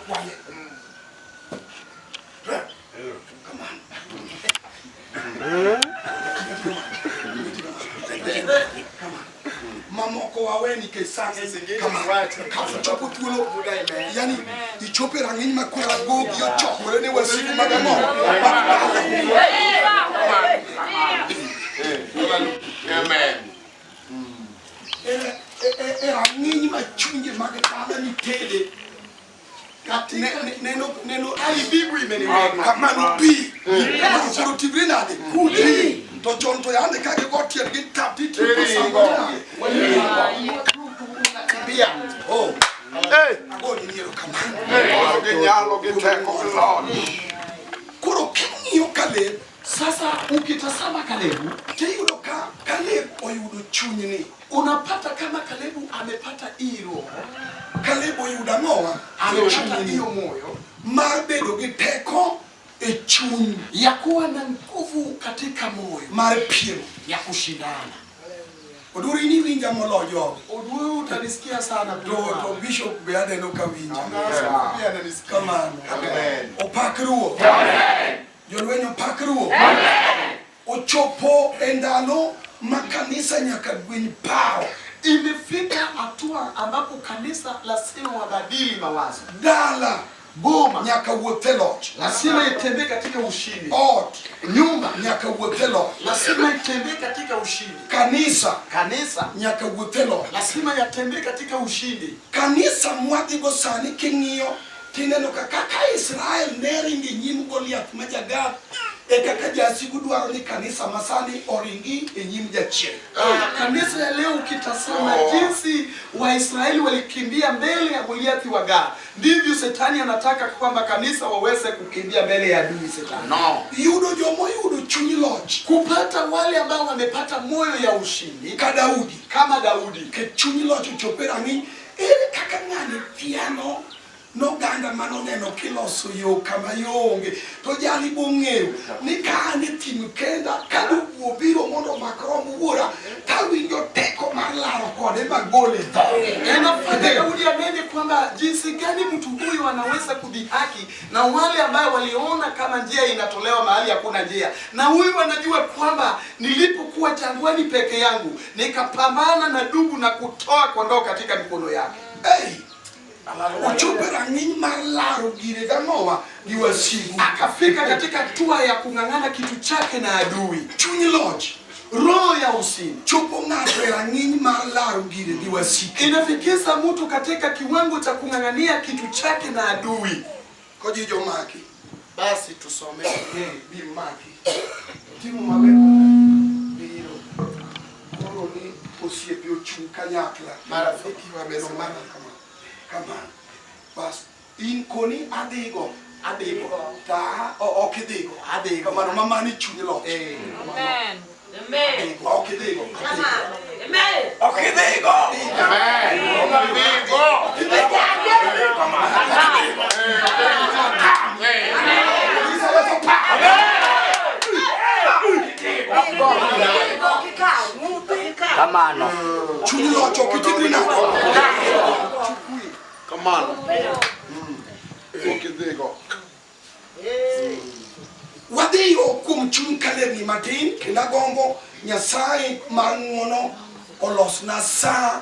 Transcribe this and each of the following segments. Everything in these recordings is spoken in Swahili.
kwale. Come on. Mamoko waweni ke sasa kama chopo tulo yani ichope rangini makura gogi yo chokore ne wasiku magamo. Amen. Rangini machunje magetana ni tele. Neno ali bibu imeniweka kama nubi. Kama usirutibina de kuti. To chonto yande kage goti ya gitati tipo sambona. Bia. Oh. Hey. Agoni niero kama. Hey. Genyalo geteko Lord. Kuro kinyo Kaleb. Sasa ukitazama Kalebu, teyudo ka Kaleb oyudo chunyni. Unapata kama Kalebu amepata iro. Kalebu oyuda ngowa amepata hiyo moyo. Mabedo giteko e chuny ya kuwa na nguvu katika moyo. Marepiro ya kushindana. Oduri ni winja molojo. Oduri utanisikia sana to Bishop beade no kawinja. Pia ananisikia mana. Amen. Opakruo. Amen. Yolwenyo pakruo. Amen. Ochopo endalo makanisa nyakagwini pao. Imefika hatua ambapo kanisa lazima wabadili mawazo. Dala boma nyaka wotelo lazima itembee katika ushindi. Ot nyumba nyaka wotelo lazima itembee katika ushindi. Kanisa nyaka wotelo lazima yatembee katika ushindi. Kanisa mwadigo sani kingiyo tineno kaka Israel neringi nyim Goliath majaga kaka jasi gudwaro ni kanisa masani oringi enyim jachie. Kanisa ya leo ukitazama jinsi Waisraeli walikimbia mbele ya Goliathi wa Gath, ndivyo Shetani anataka kwamba kanisa waweze kukimbia mbele ya adui Shetani. No. Yudo jomo yudo chunyi lodge. Kupata wale ambao wamepata moyo ya ushindi kama Daudi. Ke chunyi lodge chopera ni kaka ngani piano no ganda manoneno kiloso yo kama yonge to jali bongeo ni kane timu kenda kadu obiro mondo makromu wora tawinjo teko malaro kode magole enafanya Daudi ameni kwamba jinsi gani mtu huyu anaweza kudhihaki na wale ambao waliona kama njia inatolewa mahali hakuna njia, na huyu anajua kwamba nilipokuwa jangwani peke yangu nikapambana na dubu na kutoa kondoo katika mikono yake. Uchupera nini malaro gire gamowa niwasigu. Akafika katika hatua ya kungangana kitu chake na adui. Chunyi lodge. Roho ya usini. Chupo ngapera nini malaro gire niwasigu. Inafikisa mtu katika kiwango cha kungangania kitu chake na adui. Koji jomaki. Basi tusome. Bi maki. Timu mabeko. Biro. Koro ni osiepe ochunka yakla. Marafiki wamenomana kama. Kama bas in koni adego ta okidego kama mama ni chunyelo. Amen. Amen. Okidego. Amen. Okidego. Come on. Chunyelo chokitigina. Come on. Okay, there you go. Wadi yo kum chun Kaleb ni matin kina gongo Nyasaye mar ng'uono olos na sa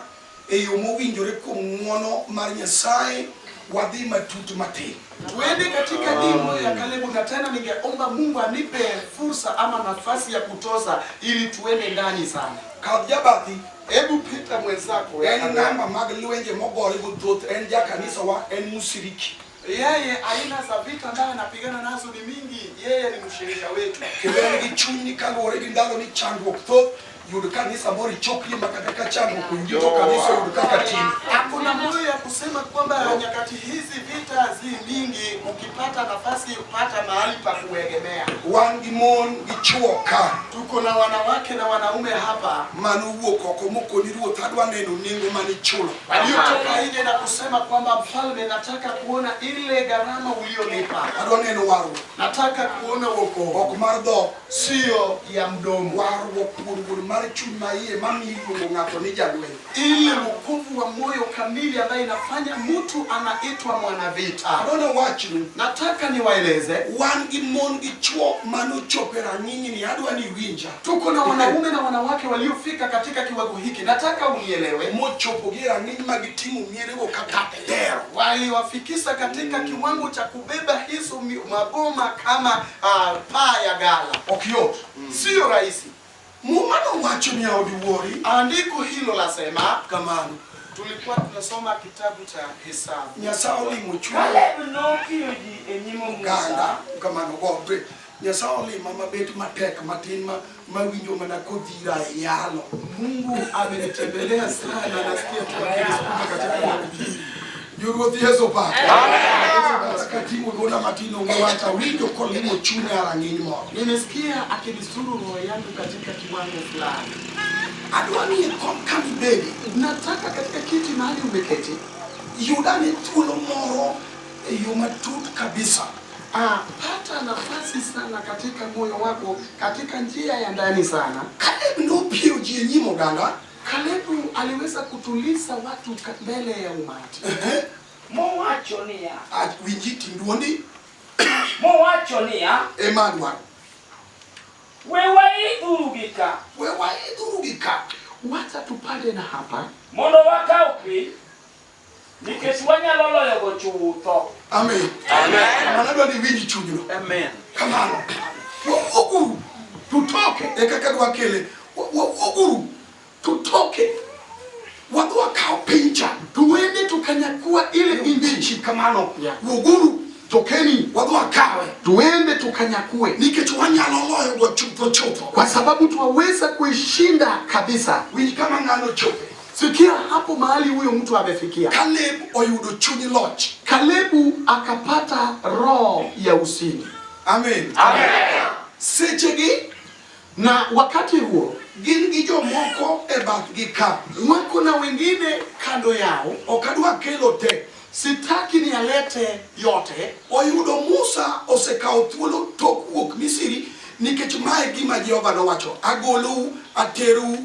e yo mowinjore kum ng'uono mar Nyasaye wadhi matutu matin. Tuende katika dimo ya Kalebu na tena ningeomba Mungu anipe fursa ama nafasi ya kutoza ili tuende ndani sana. Kajabathi ebu pita mwenzako yani namba magliwenje mogori gudot enja kanisa wa en musiriki. Yeye aina za vita ambaye anapigana nazo ni mingi. Yeye ni mshirika wetu. Kibeni gichuni kalore gindalo ni chango to yuduka ni sabori chokli makataka chango kujito kanisa yuduka katini. Hakuna moyo ya kusema kwamba nyakati hizi vita zi mingi, ukipata nafasi upata mahali pa kuegemea. Wangimon gichuoka. Tuko na wanawake na wanaume hapa. Manuwo kokomoko niruo tadwa neno ningo manichulo. Waliotoka nje na kusema kwamba mfalme, nataka kuona ile gharama uliolipa. Adwa neno waru. Nataka kuona wokovu. Okumardo sio ya mdomo. Waru wokovu mara chuma iye mami ng'ato ni jalweny. Ile wokovu wa moyo kamili ambaye inafanya mtu anaitwa mwanavita. Adona wachinu. Nataka niwaeleze. Wan gi mon gi chuo mano chopera nyinyi ni adwa ni winja. Tuko na wanaume na wanawake waliofika katika kiwango hiki. Nataka unielewe. Mochopo gira nyinyi magitimu mierego kakatero. Waliwafikisha katika kiwango cha kubeba hizo maboma kama paa ya gala. Okio. Sio rahisi. Mumano wacho ni audiwori. Andiko hilo lasema kamano. Tulikuwa tunasoma kitabu cha Hesabu. Nyasaoli muchua. Kalebu no kiyoji enyimo Musa. Kamano gobe. Nyasaoli mama betu matek matima mawinjo mana kodhira yalo. Mungu amenitembelea sana nasikia tunakuja katika Yuruthi Yesu pa. Wakati ngona matino ngwata winjo kolimo chunya rangini mo. Nimesikia akidisuru roho yangu katika kiwango fulani. Adwani kama baby. Nataka katika kiti mahali umeketi. Yudani tulo moro yumatut kabisa. Pata nafasi sana katika moyo wako katika njia ya ndani sana. Kalebu ndo pio jinyimo ganga. Kalebu aliweza kutuliza watu mbele ya umati. Mowachonia. Winjiti nduoni. Mowachonia. Emmanuel. Wewaidurugika. Wewaidurugika. Wacha tupande na hapa. Mondo wakaupi. Nikesi wanyalolo yogo chuto. Amen. Amen. Manado ni winji chujuno. Amen. Come on. Woguru. Tutoke. Ekakadwa kele. Woguru. Tutoke. Watu wakao pincha. Tuwende tukanyakua ile inchi kamano. Woguru. Tokeni. Watu wakawe. Tuwende tukanyakue. Niketuwanya loloyo wa chuto. Kwa sababu tuwaweza kuishinda kabisa. Winji kama ngano chope. Sikia hapo mahali huyo mtu amefikia. Kalebu oyudo chunyi loch. Kalebu akapata roho ya usini. Amen. Amen. Sechegi na wakati huo gingijo moko ebath gika. Wako na wengine kando yao. Okadwa kelo te. Sitaki ni alete yote. Oyudo Musa osekao thuolo tok wuok Misiri nikech mae gima Jehova nowacho. Agolu ateru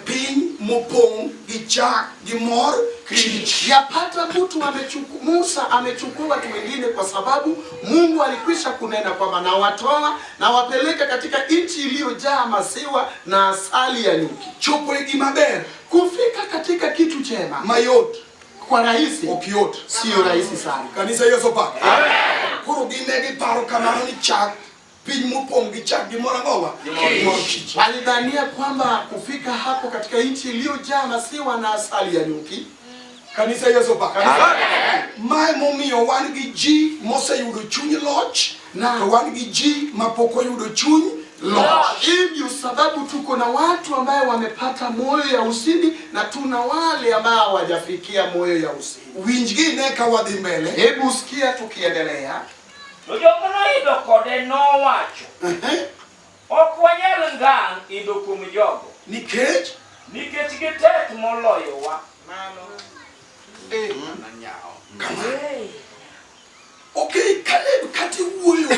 piny mopong gichak gimor kich. Yapata mtu Musa amechukua watu wengine kwa sababu Mungu alikwisha kunena kwamba na watoa na wapeleka katika nchi iliyojaa maziwa na asali ya nyuki. Chopo igimaber kufika katika kitu chema mayot kwa rahisi okiot sio rahisi sana. Kanisa Yesu pa. Amen. Kuro ginegi paro kama ni chak piny mupongi chagi morangowa. Walidhania kwamba kufika hapo katika nchi iliyojaa maziwa na asali ya nyuki. Kanisa Yesu pa. Mae momiyo wan gi ji mose yudo chuny loch na wan gi ji mapoko yudo chuny loch. Hii ndio sababu tuko na watu ambao wamepata moyo ya usindi na tuna wale ambao hawajafikia moyo ya usindi. Winjgi neka wadhi mbele. Hebu sikia tukiendelea. Nojomono ido kode no wacho. Okwanyal ngang ido kum jogo. Nikech gitek moloyo wa. Okay, Kalebu kati wuoyo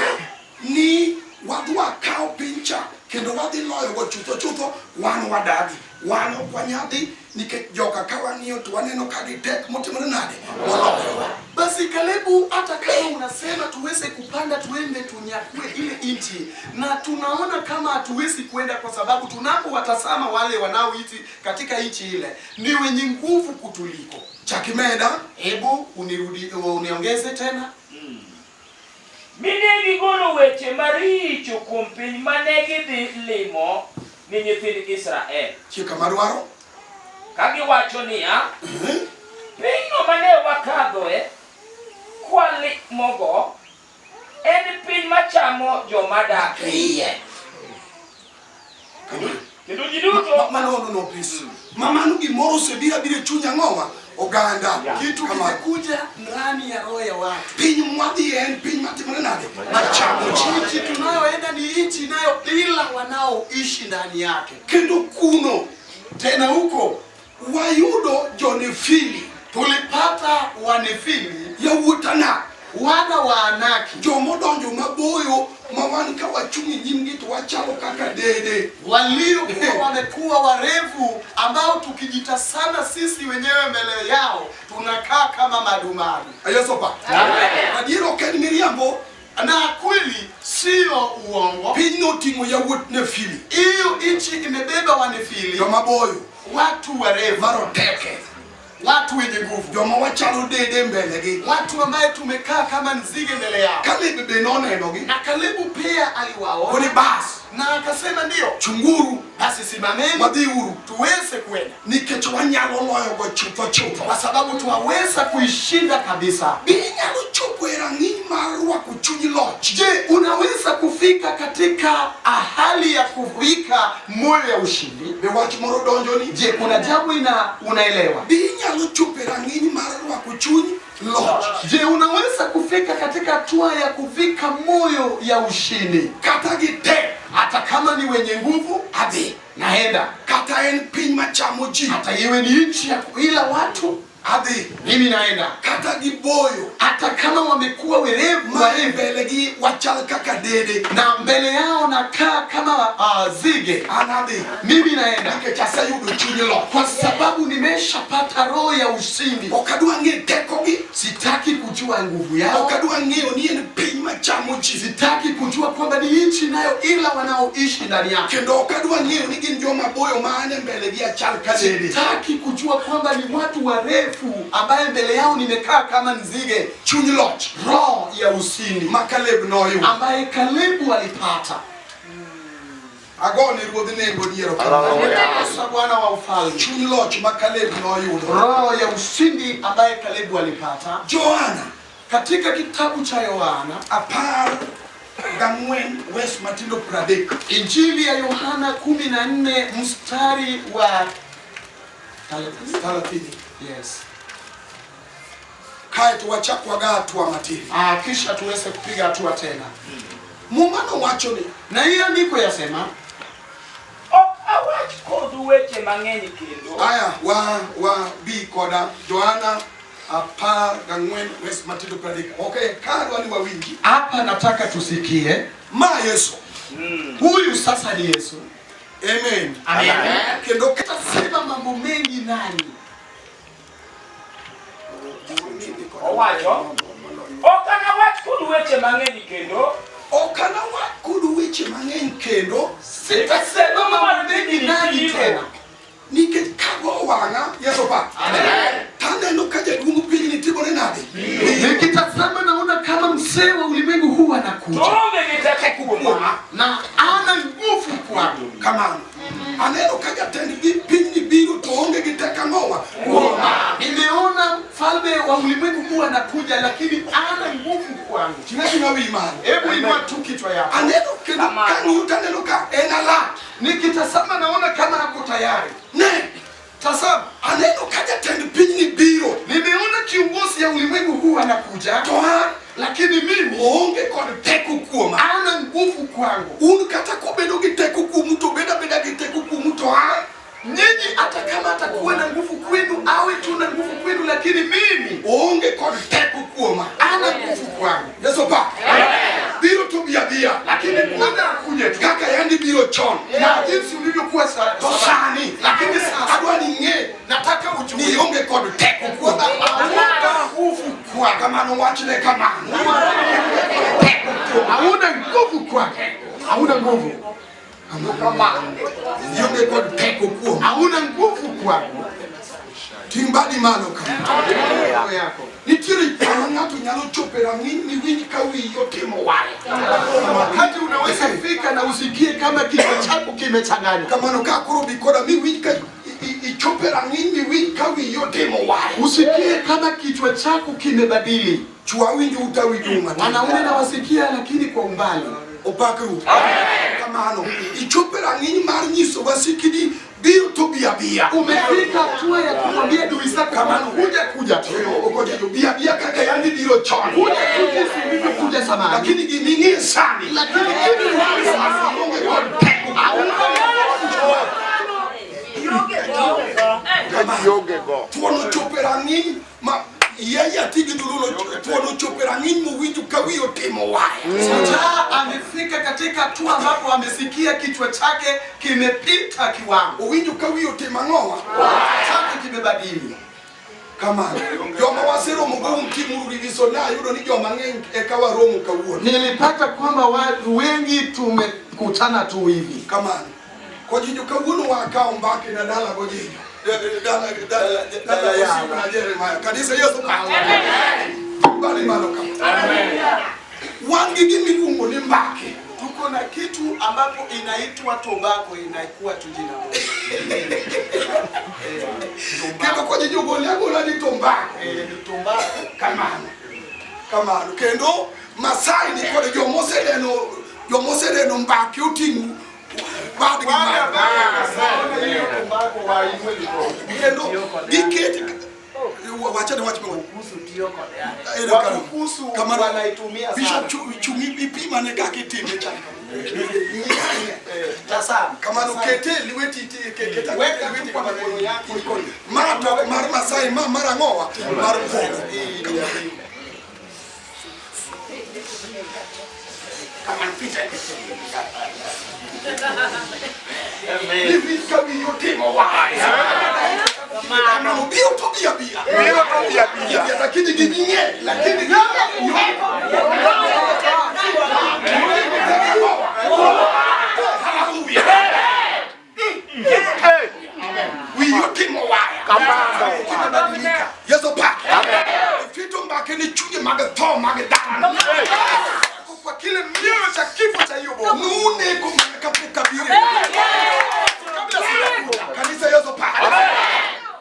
ni wadwa kao pincha kendo wadhi loyo go chutho wan wadagi wan okwanyadhi nikech joka kawaniyo to waneno ka gitek motimore nade moloyo. Basi Kalebu hata kama unasema tuweze kupanda tuende tunyakue ile nchi na tunaona kama hatuwezi kwenda kwa sababu tunapowatazama wale wanaoishi katika nchi ile ni wenye nguvu kutuliko. Chakimeda, hebu uniongeze tena. Minegi golo weche maricho kuom piny manegi dhi limo ni nyithind Israel. Chika marwaro. Kagi wacho niya. Pinyno mane wakadhoe kwali mogo en piny machamo jomadak iye. Kendo ji duto. No, please. Mamanu gimoro sebira bire chunya ng'owa. Oganda kitu kimekuja ndani ya roho ya watu. Piny mwadhi en piny matimore nade machamo. Nchi tunayoenda ni nchi inayo ila wanaoishi ndani yake. Kendo kuno tena huko wayudo jonefili. Tulipata wanefili ya Utanak wana wa Anaki, jomodonjo maboyo mawan ka wachungi nyimgi to wachalo kaka dede, waliokuwa wamekuwa warefu ambao tukijitazama sisi wenyewe mbele yao tunakaa kama madumari. Ayosopa. Adiero ken miriambo na kweli sio uongo. Pinyo tingo ya wote Nefili. Hiyo nchi imebeba Wanefili, Jomaboyo, watu warefu, maroteke, watu wenye nguvu, joma wachalo dede mbelegi, watu ambaye tumekaa kama nzige mbele yao. Kalebu benone enogi, Na Kalebu pia aliwaona kuni bas, na akasema ndio, chunguru, basi simameni madiuru, tuweze kwenda, nikecho wanyalo loyo go chupa. kwa sababu tuwaweza kuishinda kabisa. Binyalo chupo erang'iny marwa kuchunyi loch. Je, unaweza kufika katika hali ya kufika moyo ya ushindi? Be wach moro donjo ni. Je, kuna jambo unaelewa? Binyalo chupo erang'iny marwa kuchunyi loch. Je, unaweza kufika katika hatua ya kufika moyo ya ushindi? Kata gite, Hata kama ni wenye nguvu, adhi. naenda. Kata en piny machamo ji, Hata iwe ni nchi ya kuila watu, adhi. mimi naenda. Kata giboyo, Hata kama wamekuwa werevu ma mbelegi wachal kaka dede, na mbele yao nakaa kama zige, anadhi. mimi naenda, Nikech aseyudo chunyi loch. kwa sababu nimeshapata roho ya ushindi. Ok adwa ng'e tekogi, Sitaki kujua nguvu yao, ok adwa ng'eyo ni en piny machamo ji, sitaki kujua kwamba ni nchi nayo ila wanaoishi ndani yake, kendo ok adwa ng'eyo ni gin joma boyo ma ane mbelegi achal ka dede. sitaki kujua kwamba ni watu warefu ambaye mbele yao nimekaa kama nzige. Chunyi loch Roho ya ushindi ma Kaleb noyudo. ambaye Kalebu alipata. Agone ruodh nengo diero. Sasa Bwana wa ufalme, Chunyi loch ma Kaleb noyudo. roho ya ushindi ambaye Kalebu alipata. Johana Katika kitabu cha Yohana, 14 wes matindo 30. Injili ya Yohana 14 mstari wa 30. yes. Kae to wachak waga hatua matin. Kisha tuweze kupiga hatua tena. Mumano wacho ni, Na hiyo ndiko yasema, awach kod weche mang'eny kendo. aya wa bi koda Johana 14 wes matindo 30. Okay, kadwa ni wawinji. hapa nataka tusikie, Ma Yesu. huyu sasa ni Yesu. Amen. Amen. Kendo Tasema mambo mengi nani? Owacho, ok anawach kod weche mang'eny kendo. okana wakudu weche mang'eny kendo Sitasema mambo mengi nani tena? nikech kago wang'a Yesu pa. Taneno ka jaduong' piny ni timore nade. Nikitazama naona kama mzee wa ulimwengu huu anakuja Toonge gi teko kuoma. na ana nguvu kwangu. Kamano. Aneno ka jatend piny ni biro to onge gi teko ng'owa. Nimeona mfalme wa ulimwengu huu anakuja lakini ana nguvu kwangu. Tinashina wi malo. Hebu inua tu kichwa yako. Aneno kendo kang'iyo taneno ka en alert. Nikitazama naona kama ako tayari. Ne. Tazama, Aneno ka jatend piny ni biro. nimeona kiongozi ya ulimwengu huu anakuja To an lakini mimi oonge kod teko kuoma. ana nguvu kwangu. Un kata kobedo gi teko kuomu to beda gi teko kuomu to an Nyinyi hata kama atakuwa na nguvu kwenu awe tu na nguvu kwenu, lakini mimi oonge kod teko kuoma. ana nguvu kwangu. Yesu pa. Biro to biya. Lakini Bwana akuje tu Kaka yandi biro chon. na jinsi ulivyokuwa To sani. lakini sasa Adwa ni ng'e nataka ni ujue onge kod teko kuoma. hauna nguvu kwangu. Kamano wachne kamano. Hauna nguvu kwangu. Hauna nguvu. Onge kod teko kuoma. Hauna nguvu kwangu. Ting' badi malo ka. Roho yako. Nitiere kama ng'ato nyalo chopo e rang'iny ni winj ka wiyi otimo wach. Wakati unaweza fika na usikie kama kichwa chako kimechanganywa. Kamano ka koro bi koda mi winj ka ichopo e rang'iny ni winj ka wiyi otimo wach. Usikie kama kichwa chako kimebadili. Chwa winjo uta winjo matin. Wanaume na wasikia lakini kwa umbali. Opakru. Kamano ichopo e rang'iny mar nyiso wasikini biro to biya. Umefika hatua ya kumwambia adui zako kama kuja tu. Okojejo biya kaka yandi biro chon. Kuja tu jinsi ulivyokuja zamani. Lakini giming'e sani. Lakini hivi sasa Onge kod teko. Tuono chopo e rang'iny yeye atigi duluno tuono chopera nginmu winju kawiyo timo waya. Sasa amefika katika hatua ambapo amesikia kichwa chake kimepita kiwango. Winju kawiyo timo ngoa. Chake kimebadili. Kama joma wasero mungu mkimuru riviso na yudo ni joma ngeng ekawa romu kawuono. Nilipata kwamba watu wengi tumekutana tu hivi. Kama kwa jinju kawuono wakao mbake na dala gojijo. Dala ya Jeremiah. Kanisa Yesu bali malo kama. Amen. Wangi gimi lungo ni mbake. Tuko na kitu ambapo inaitwa tobacco, inaikuwa tu jina moja. Kendo kwa jinju goliago la ni tombako. Ni tobacco. Kama kendo Masai ni kwa jomose deno mbake utingu badi gima. Kendo diketi wachane wachme kuhusu wanaitumia sana. Bishop chungi ipima ne kakitime chaka. Tasama. Kama nukete liweti keta Weka liweti kwa mikono yako. Mara Masai mara ngoa mara polo. Kama mpita. Amen. Hivi kawi yote mawaya. Kama ubio tobia bia. Lakini gibinye, lakini Yeso pa. Fito mbake ni chuje magato magadana. Kwa kile mioyo cha kifo cha Yobo. Muone kumakapuka bire. Kabla sija kanisa Yeso pa.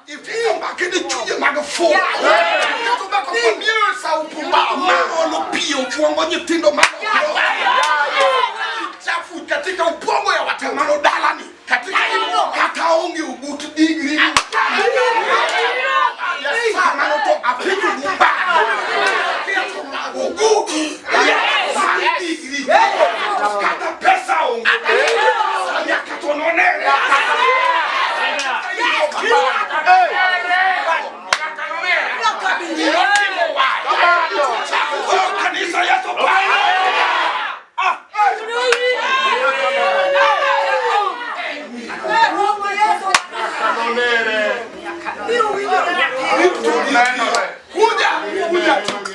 Ifito mbake ni chuje magafo. Yeso mbako kwa mioyo sa upumba. Maono pio kuongo nyetindo maono. Chafu katika ubongo ya watamano dalani. Katika hata ongi ugutu digri. Samano to apitu mumba. Ugutu. Digri. Kata pesa ongi. Sanya katonone. Kanisa Yesu Bwana. Kuja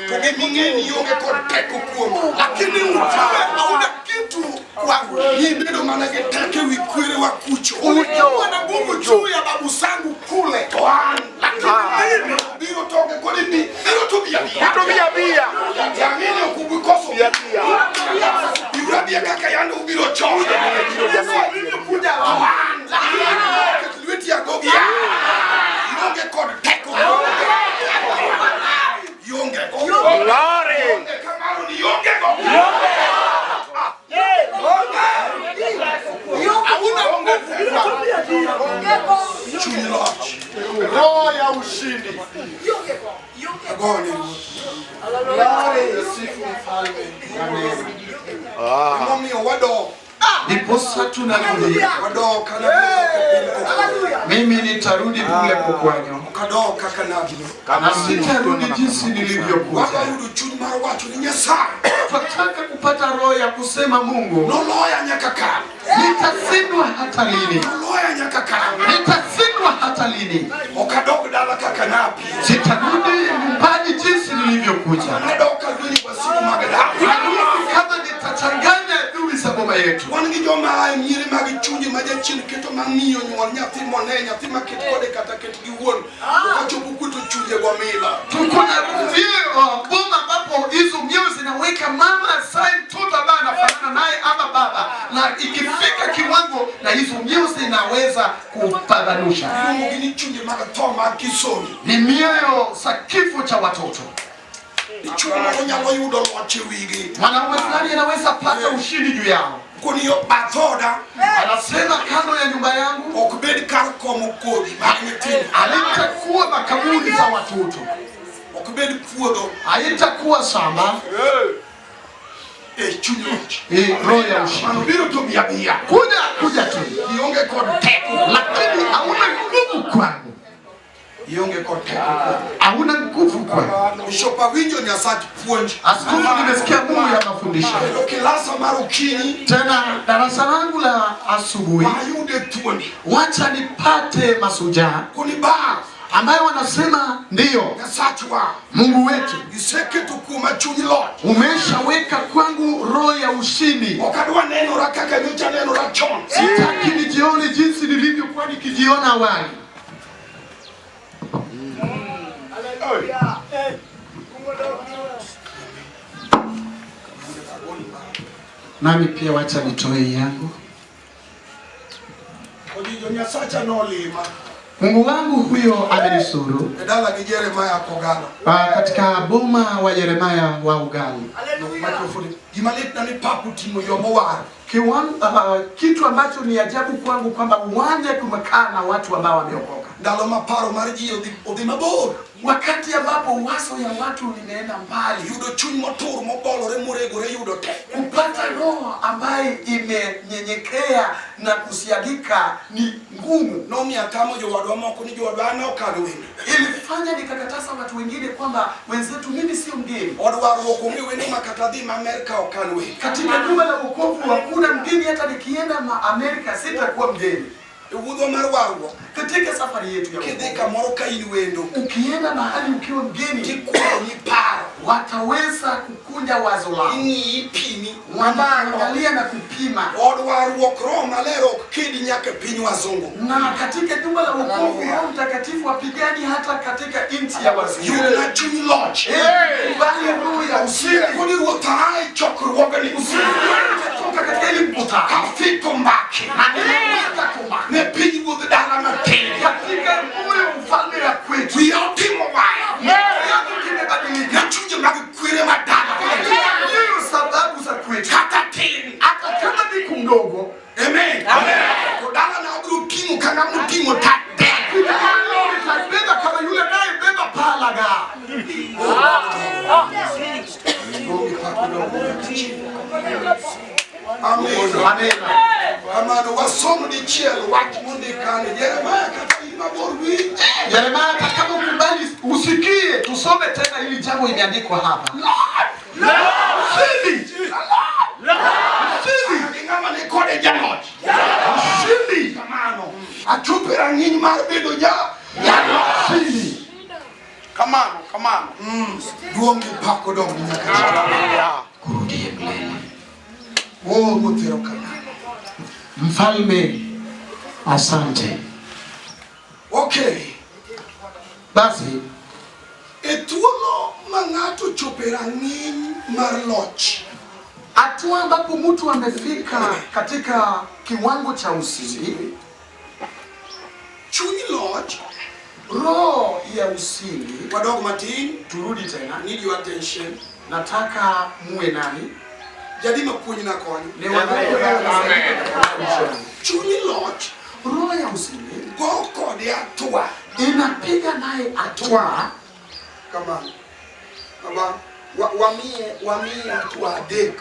toge mingeni yonge konteko kuomo lakini utawe hauna kitu kwangu hii ndio maana getake wikwere wa kucho ulikuwa na nguvu juu ya babu zangu kule lakini ndio toge kwa nini ndio tubia bia jamini ukubikoso bia bia kaka yangu ubiro choo ndio kuja lakini kitu ya gogi yonge konteko Yonge glory. Kamaru ni yonge go. Roho ya ushindi. Agoni. Mami wado. Ndiposa tunarudi. Wado kana. Mimi nitarudi kule kwanyu. Kado kakanabi. Na sitarudi jinsi nilivyokuja. Wakarudi chuni mara watu ni nyesa. Tunataka kupata roho ya kusema Mungu. No loya nyakaka. Nitashindwa hata lini? No loya nyakaka. Nitashindwa hata lini? Okadogo dala kakanabi. Sitarudi nyumbani jinsi nilivyokuja. Nadoka rudi wasimu magada. Kama nitachanganya adui za baba yetu. Wangijo maa nyiri magichunji majachini keto mangiyo nyuwa nyati mone nyati maketi kode kata keti giwon. Ukachobu kutu chunje kwa mila. Tuko na boma ambapo hizo mioyo zinaweka mama asai mtoto ambaye anafanana naye ama baba, na ikifika kiwango na hizo mioyo zinaweza kupambanusha. Mugini chunje magatoma kisoni. Ni mioyo za kifo cha watoto. Chuma konyalo yudo loche wigi. Mwanaume fulani anaweza pata ushindi juu yao. Kuniyo bathoda. Anasema kando ya nyumba yangu okubedi karko mukodi magnetin. Alitakuwa makaburi za watoto. Okubedi puodo. Haitakuwa shamba. Chunyochi. Roho ya ushindi. Manubiro to bia. Kuja tu. Kionge kod teko. Lakini hauna nguvu kwangu. ionge kote. Hauna nguvu kwa. Bishop awinjo Nyasaye puonj. Askofu, nimesikia Mungu anafundisha. Kilasa marukini. Tena darasa langu la asubuhi. Mayude tuoni. Wacha nipate masuja. Kunibaa. Ambayo wanasema ndiyo. Nasachwa. Mungu wetu. Iseke tukuma chunyi Lord. Umeshaweka kwangu roho ya ushindi. Wakadua neno la kaka nyucha neno la chon. Sitaki nijione jinsi nilivyokuwa nikijiona awali. Nami pia wacha nitoe yangu. Odijo Nyasacha no lima. Mungu wangu huyo amenisuru. Edala ni Yeremia Kogalo. Katika boma wa Yeremia wa Ugali. Gimalit na ni papu timo yomo wari. Kitu ambacho ni ajabu kwangu kwamba uwanja kumekaa na watu ambao wameokoka. Ndalo maparo mariji odhi mabor. Wakati ambapo wazo ya watu limeenda mbali, yudo chuny motur mobolore moregore yudo te. Kupata roho ambaye imenyenyekea na kusiagika ni ngumu. Nomi atamo jowadwa moko ni jowadwa ana okado wende. Ilifanya nikakatasa watu wengine kwamba wenzetu mimi sio mgeni. Odwaro wokonge wende makatadhi ma Amerika okano wende. Katika nyumba la wokovu hakuna mgeni, hata nikienda Amerika sitakuwa mgeni. Uwudho marwarwo katika safari yetu ya kidhika moro ka in wendo, ukienda mahali ukiwa mgeni, tikwao ni paro, wataweza kukunja wazo lako, ni pini wanaangalia na kupima. Odwarruok roho malero kidi nyaka piny wazungu. Na katika nyumba la wokovu Roho Mtakatifu wapigani hata katika nchi ya wazungu. Yuna chuny loch. Bali roho ya ushindi. Kuni ruotai chokruogani ushindi. Toka katika ile mkutano. Kafito mbaki. Ne piny wuodh dala matin. Katika moyo mfalme ya kwetu. Wiya otimo waya. Kimebadilika. Na chunje mag kwere madala. Hiyo sababu za kwetu. Hata tin. Hata kama ni kumdogo. Amen. Kodala na abru timo kanga mutimo tate. Beba kama yule naye beba palaga. Amen. Amen. Amano wasomo ni chiel wach mondikane Yeremia kata imabor wi. Yeremia kama ukubali usikie tusome tena ili jambo imeandikwa hapa. Ushindi. Ushindi. Ngama ni kode janot. Ushindi. Kamano. Achupe rang'iny mar bedo ushindi. Kamano. Duong' ipako dong nyaka. Kurudie milele. Mutero kana. Mfalme, asante. Okay. Basi Etuolo mangato chope rang'iny mar loch. hatua ambapo mtu amefika katika kiwango cha ushindi, Chuny loch, roho ya ushindi. wadog matin, Turudi tena. need your attention. Nataka muwe nani? Jadima puonjna koni. Ni Amen. Chuny loch, roho ya ushindi go kode atua. inapiga naye hatua. Kamano. Aba wamie atua adek.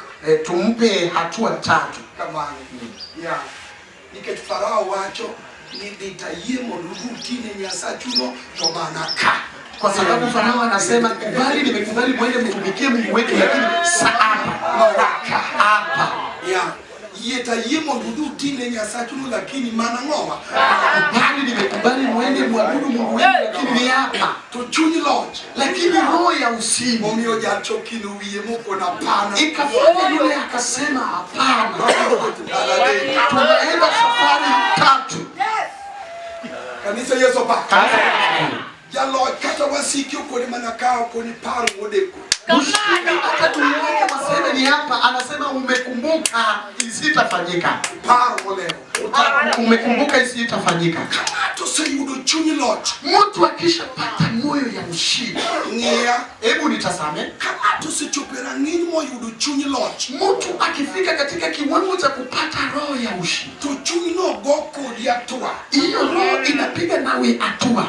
Tumpe hatua 3. Kamano. Yeah. Nikech Farao wacho ni ditayie mondo rutine Nyasachuno to mana ka. Kwa sababu Farao anasema kubali, nimekubali mwende mtumikie Mungu wetu, lakini hapa. Yeah. Yetayie mondo rutine Nyasachuno lakini mana ng'owa. Kubali, nimekubali mwende mwabudu Mungu wetu, lakini ni hapa. To chuny loch, Lakini roho ya ushindi momiyo jachokino wiye moko na pana. ikafanya yule akasema hapana. Tunaenda safari 3. Kanisa Yesu pa. Jaloch kata wasiki ukoni manakao koni paro modeko. Ushindi hata tuliweke maseme ni hapa, anasema umekumbuka isitafanyika. Paro moleo. Umekumbuka isitafanyika. Kama to sayudo chuny loch. Mtu akishapata moyo ya ushindi, Ng'ia. hebu nitazame. Kama to sechope rang'iny moyudo chuny loch. Mtu akifika katika kiwango cha kupata roho ya ushindi, To chuny no go kodi atua. hiyo roho inapiga nawe hatua.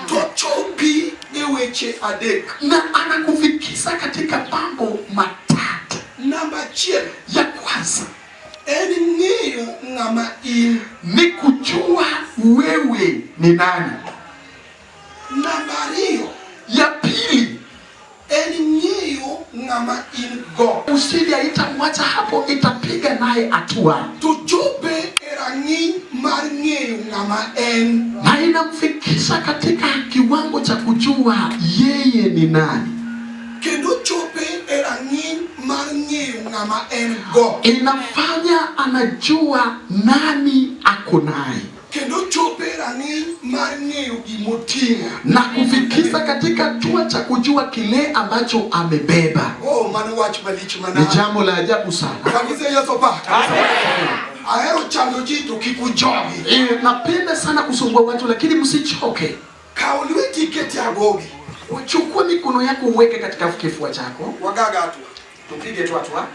To chopi e weche adek. Na anakufikisha katika mambo 3. Namba 1. Ya kwanza En ng'eyo ng'ama in. ni kujua wewe ni nani. ng'ama in go. Usije itamwacha hapo, itapiga naye hatua. Tuchope erang'iny mar ng'eyo ng'ama en. Na inamfikisha katika kiwango cha kujua yeye ni nani. Kendo chope erang'iny mar ng'eyo ng'ama en go. Inafanya anajua nani ako naye. Kendo chope erang'iny mar ng'eyo gimoting'o. Na kufikisha katika hatua cha kujua kile ambacho amebeba. Oh, mano wach malich mana. Ni jambo la ajabu sana. Kanisa Yesu pa. Ahero chando ji to kikujogi. Napenda sana kusumbua watu lakini msichoke. Kaw lweti keti agogi. Uchukue mikono yako uweke katika kifua chako. Wagaga tu. Tupige tu hatua.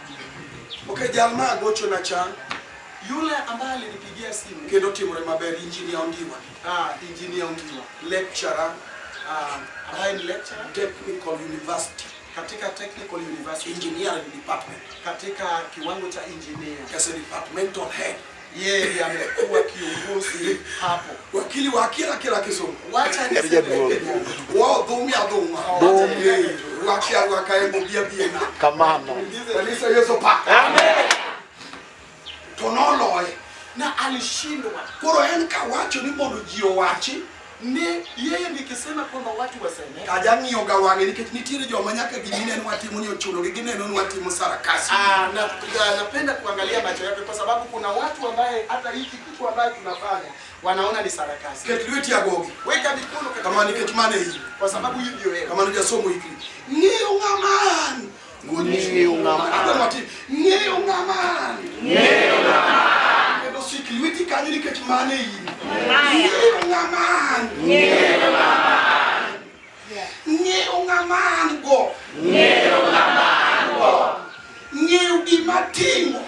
Okay, jalma gocho na chan. Yule ambaye alinipigia simu kendo timore maber, engineer Ondiwa. Engineer Ondiwa. Lecturer. Ryan lecturer Technical University. Katika Technical University Engineering Department. Katika kiwango cha engineer. As a departmental head. Yeye amekuwa kiongozi hapo. Wakili wa kila kisomo. Wacha niseme. Wao dhumia dhuma. Wakia wakaembo bia na. Kamano. Kanisa Yesu pa. Amen. Tonoloe na alishindwa. Koro en kawacho ni mondo ji owachi ne yeye nikisema kwamba watu waseme kajang'io gawange nikech nitiere joma nyaka gimineno watimo ni ochuno gineno ni watimo sarakasi. Napenda kuangalia macho yake kwa sababu kuna watu ambaye hata hiki kitu ambaye tunafanya wanaona ni sarakasi. Ketuleti agogi weka mikono kama nikech mane hii kwa sababu hii ndio wewe kama nijasoma hiki ng'io ng'aman ng'io ng'aman ng'io ng'aman ng'io ng'aman kendo sikliwiti kanyo nikech mane hii ng'io ng'aman ng'io ng'aman ng'io ng'aman go ng'io ng'aman go ng'io gimatimo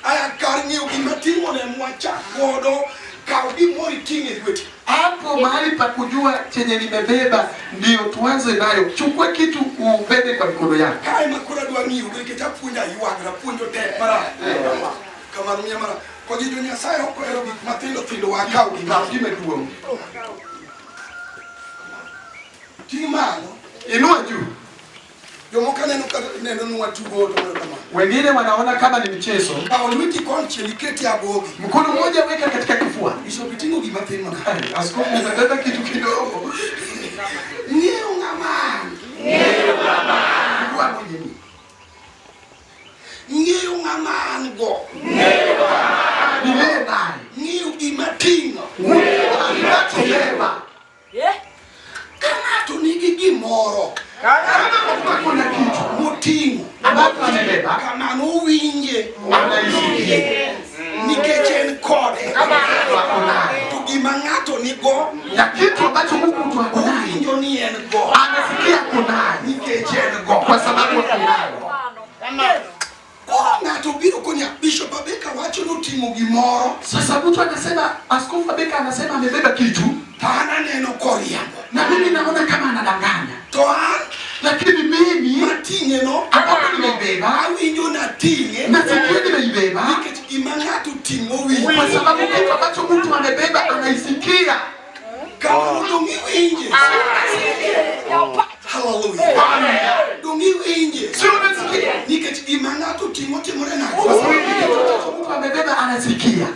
aya kar ng'io gimatimo ne mwachak godo kaw gimoro iting'e lweti. Hapo mahali pa kujua chenye nimebeba ndio tuanze nayo. Chukua kitu ubebe kwa mikono yako. Kai makura dwa ng'iyo nikech apuonja yuagra puonjo tek mara. Kamano miya mara. Ko ji dunia sayo ko ero gik mathindo wakaw Kimeduong'. Ting' malo. Inua juu. Jomoko neno ni watugo to kama. Wengine wanaona kama ni mchezo. Kaw lweti konchiel iketi agogi. Mkono mmoja weka katika kifua. Isopitingo gimathin mana. Askofu unataka kitu kidogo. Ng'io ng'aman. Ng'io ng'aman. Kwa nini? Ng'io ng'aman go. Ng'io ng'aman. Ni naye. Ng'io gimating'o. Ng'io gimatibeba. Kama to nigi gimoro. Kama kuna kitu moting'o ambacho amebeba kamano winje anaisikia nikech en kode wako naye. to gima ng'ato nigo Na kitu ambacho Mungu ako naye winjo ni en go anasikia ako naye nikech en go kwa sababu ako naye. ng'ato biro konya Bishop Abeka wacho noting'o gimoro. Sasa mtu anasema, Askofu Abeka anasema amebeba kitu, Pana neno koriambo na mimi naona kama anadanganya. to an Lakini mimi mating'e no ambapo nimebeba awinjo nating'e na sikia nimeibeba nikech gima ng'ato ting'o winjo kwa sababu kitu ambacho mtu amebeba anaisikia. kamano dong' iwinje. Hallelujah. Dong' iwinje. Sio unasikia? Nikech gima ng'ato ting'o timore nade. Kwa sababu kitu ambacho mtu amebeba anasikia.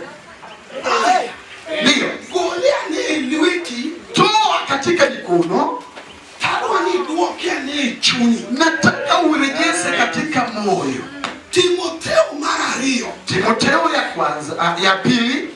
Ndio. Gole ane lweti. Toa katika mikono. Tadwa ni duoke ane chunyi. Nataka urejeshe katika moyo. Timotheo mar ariyo. Timotheo ya kwanza, ya pili.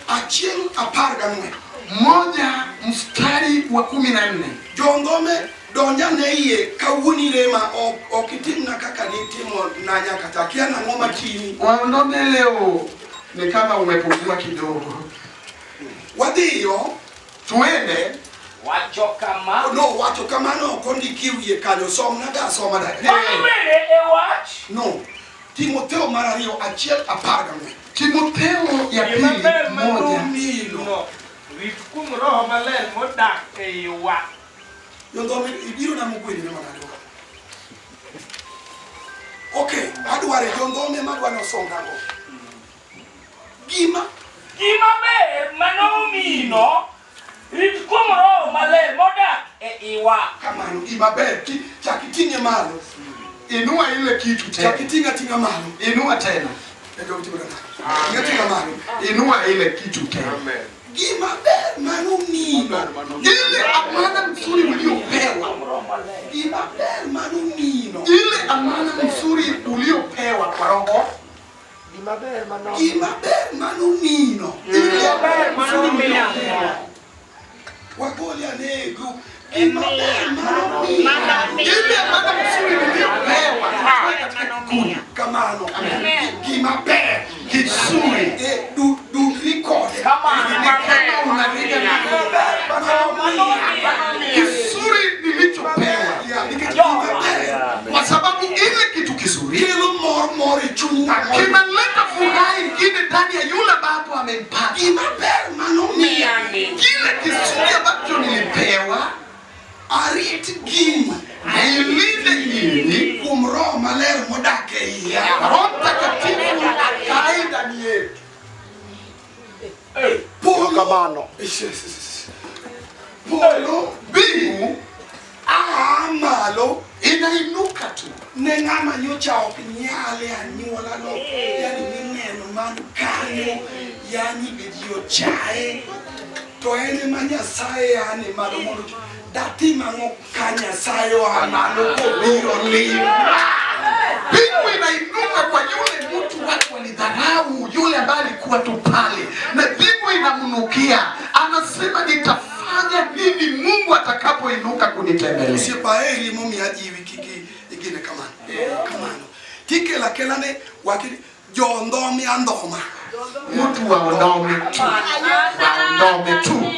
1:14. 1:14. Jondhome donja ne iye kawuoni rema ok itimna kaka nitimo na nyaka takia nang'o matini. Waondome leo ni kama umepungua kidogo. Wadhiyo Tuende. Wacho kama. No, wacho kamano ok ondiki wiye kanyo, som naga soma da. Wach. No. Timotheo mar ariyo 1:14. Timotheo ya pili 1. Ritkum roho maler modak e wa. Jondhome ibiro na mugwini ne manado. Okay, adware jondhome madwano songago. Gima ber manomino Rit kuom Roho Maler modak e iwa. Kamano gima ber chakitinge malo. Inua ile kitu tena. Chakitinga malo. Inua tena. Ndio mtu bwana. Ngatinga malo. Inua ile kitu tena. Amen. Gima ber manumino. Ile amana mzuri uliopewa. Gima ber manumino. Ile amana mzuri uliopewa kwa Roho. Gima ber manumino. Ile ber manumino. Wagolia nego. Gima ber manumino. Ile amana mzuri uliopewa. Kamano. Gima ber kizuri. Du record. Kizuri nilichopewa kwa sababu ile kitu kizuri kinaleta furaha ingine ndani ya yule baba amempata. Kile kizuri ambacho nilipewa arit gini nailinde gini kumroho maler modake iya Roho Mtakatifu akae ndani yetu. Polo bingu amalo inainuka tu nengama nyocha okinyale anyuola no yani mineno man kanyo yani bidio chae to ene manyasaye yani malo mondo dati mango kanya sayo amalo kobiro lima. Bingu inainuka kwa yule mtu watu walidharau, yule ambaye alikuwa tu pale, na bingu inamnukia, anasema nitafanya nini Mungu atakapoinuka kunitembelea. Sipaeli mumi ajiwi kiki igine kamano. Tike la kelane wakili jondomi andoma. Mtu wa ondome tu.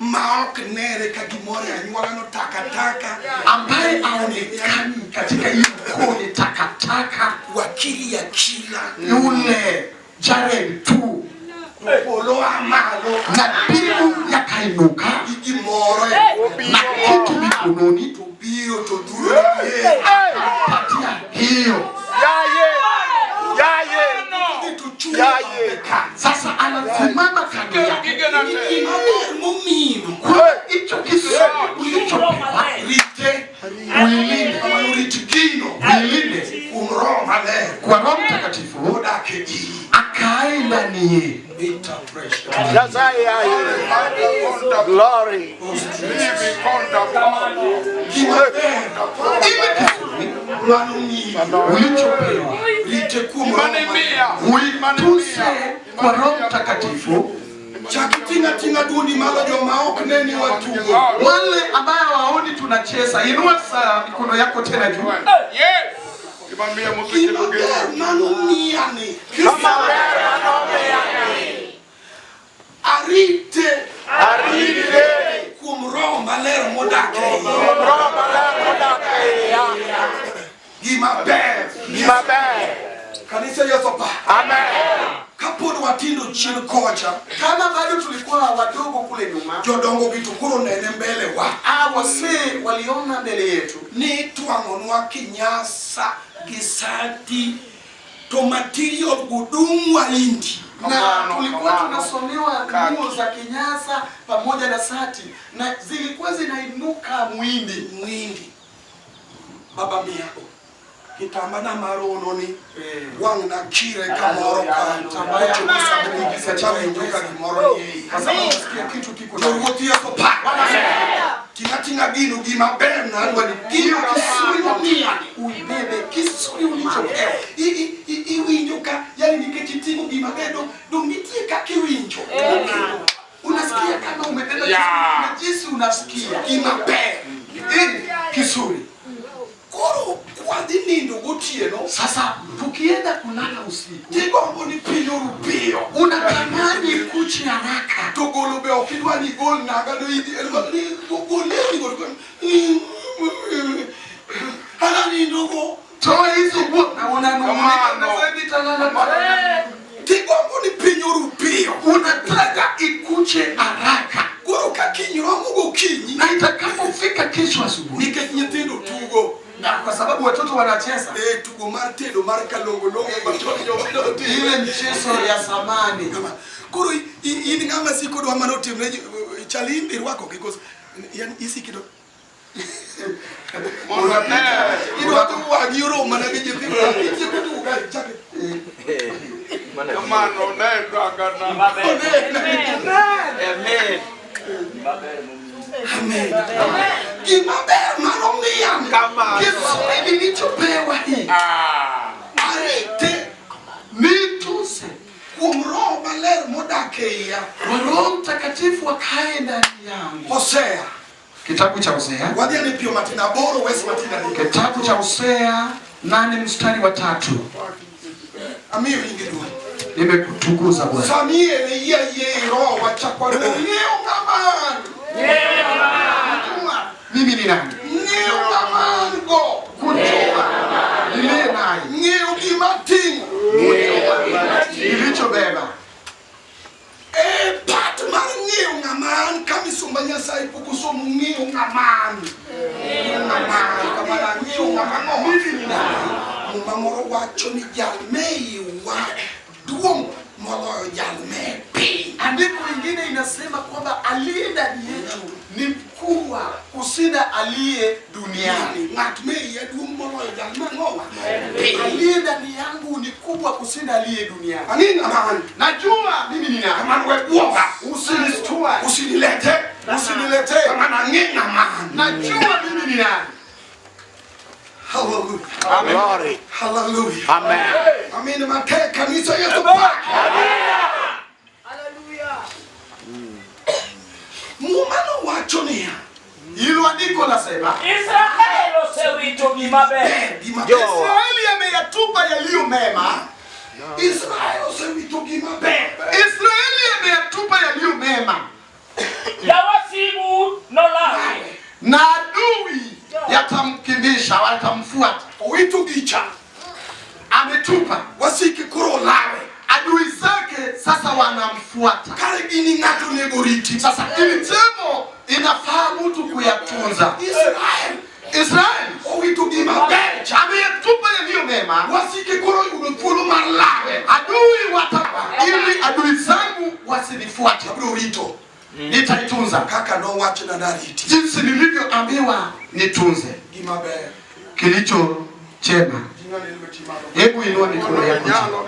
Maok nere kagimore anyuola no takataka ambaye aonekani katika hiyo kodi takataka, wakili ya kila yule Jared tu polo amalo na bingu yakainuka igimoro na kitu mikononi tubio toduro patia hiyo yaye sasa anasimama kando yake mumino kwa hicho kizuri ulichopewa rite uilinde kama uritigino uilinde umroho maler kwa Roho Mtakatifu odake akae ndani yetu. Glory ulichopewa rite uituse kwa Roho Mtakatifu. Chakitinga dundi malo jo maok neni watu wale ambao waoni tunacheza. Inua saa mikono yako tena juu. Yes. Kimambia muziki lugeni. Manumiani. Arite kumroho maler modake. Gima ber. Kanisa Yesu. Amen. Kaponi watindo chini koja kama bado tulikuwa wadogo kule nyuma, jodongo vitukuru nene mbele wa wase waliona mbele yetu ni tuangonwa kinyasa gisati to material gudumu wa indi, na tulikuwa tunasomewa nguo za kinyasa pamoja na sati na zilikuwa zinainuka mwindi baba miako kitambana marono ni wang na kire kamoro kambaye chumusa kisa chawe ndoka kimoro ni kasa unasikia kitu kiko jorutia ko pa tinga gino gima ber na ngoni gino kisuri ni uibebe kisuri ulichopewa iwinyoka yani niketitingo gima gedo dongitie kakiwinjo unasikia kama umebeba na jinsi unasikia gima ber kisuri koro kwa dinindo gotieno. Sasa tukienda kulala usiku jigombo ni pinyo rupio unatamani kuchi haraka togolobe okidwa ni gol nagado idi elwani goleni gol halani ndogo toa hizo naona unasaidia talala jigombo ni pinyo rupio unataka ikuche haraka koro kakinyongo gokinyi na itakapofika kesho asubuhi niketinyetindo tugo. Na kwa sababu watoto wanacheza tugo martendo marka longo ile mchezo ya samani kama kuru ini ngama siko do amanote chalimbi wako because yani isi kido ilo tu wa giro mana geje tu isi kido ga chake Mano nenda kana. Amen. Amen. Gimaber mano miam kama. Kiswahili nilichopewa hii. Arite mituse kumroho maler modakeia. Roho Mtakatifu akae ndani yangu. Hosea. Kitabu cha Hosea. Wadiani pio matina boro wesi matina ni. Kitabu cha Hosea 8 mstari wa 3. Amio ingedua. Nimekutukuza Bwana. Samuel yeye roho wachakwa leo kama. Mimi ni nani? Neo kamango. Kujua. Nile naye. Neo kimatingo. Nilichobeba. Patman neo ngaman kami sumbanya sai pukusomu neo ngaman. Ngaman kamala neo ngaman. Mimi ni nani? Mumamoro wacho ni jalmei wa duong molo jalme pi. Andiko lingine inasema kwamba aliye ndani yetu ni mkubwa kushinda aliye duniani. Ngatmei ya duong molo jalme ngoma. Aliye ndani yangu ni kubwa kushinda aliye duniani. Anini aman? Najua mimi ni nani. Aman we uoga. Usinistue. Usinilete. Usinilete. Aman angina man. Najua mimi ni nani. Hallelujah. Amen. Glory. Hallelujah. Amen. Amen. Mateka kanisa Yesu Bwana. Hallelujah. Mumano wacho nia. Hilo andiko nasema Israeli osewito gimaber. Israeli ameyatupa yaliyo mema. Israeli osewito gimaber. Israeli ameyatupa yaliyo mema. Yawasibu nolawe. Na adui yatamkimbisha, watamfuata. Wito gicha ametupa wasiki kuro lawe. Adui zake sasa wanamfuata. Karibini ngatu negoriti. Sasa ili temo inafaa mtu kuyatunza. Israeli wito gimaber. Ametupa yaliyo mema. Wasiki kuro yulupulu malawe. Adui watapa ili adui zangu wasinifuate. Wito nitaitunza kaka no wacho na nariti. Jinsi nilivyoambiwa nitunze. Gimaber. Kilicho chema. Hebu inua mikono yako.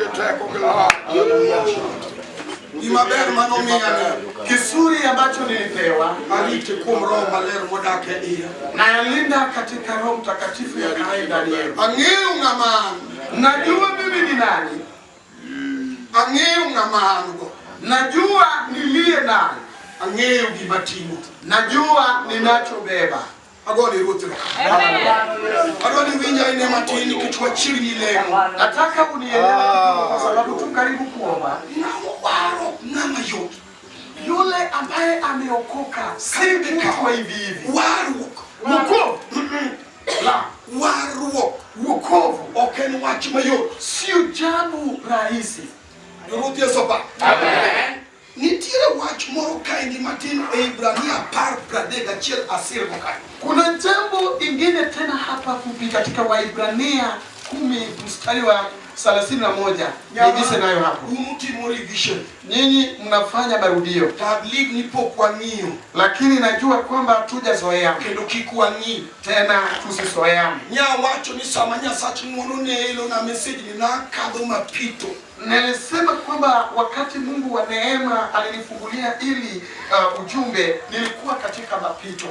Gimaber mano miana. Kisuri ambacho nilipewa alite kumroho maler modake ia. Na yalinda katika Roho Mtakatifu ya kae ndani yenu. Angeu ngaman. Najua mimi ni nani. Angeu ngaman go. Najua nilie nani. Angeo gimatimo. Najua ninachobeba. Agoni rutiro. Agoni winja ine matini kichwa chini leo. Nataka unielewe kwa sababu tu karibu kuomba. Ngama yote. Yule ambaye ameokoka si mtu wa hivi hivi. Wokovu. La, wokovu. Okeni wachima yo. Sio jambo rahisi. Rutia sopa. Amen. Nitire wach moro kaini matino Ibrania par pradega chiel asir mokai. Kuna jambo ingine tena hapa fupi katika Waibrania 10 mstari wa 31. Nigise nayo hapo. Umuti mori vision. Nyinyi mnafanya marudio. Tabligh nipo kwa nio. Lakini najua kwamba hatujazoea. Kendo kikuwa ni tena tusizoeane. Nya wacho ni samanya sachi mwono hilo na message ni na kadho mapito. Nilisema kwamba wakati Mungu wa neema alinifungulia ili ujumbe nilikuwa katika mapito.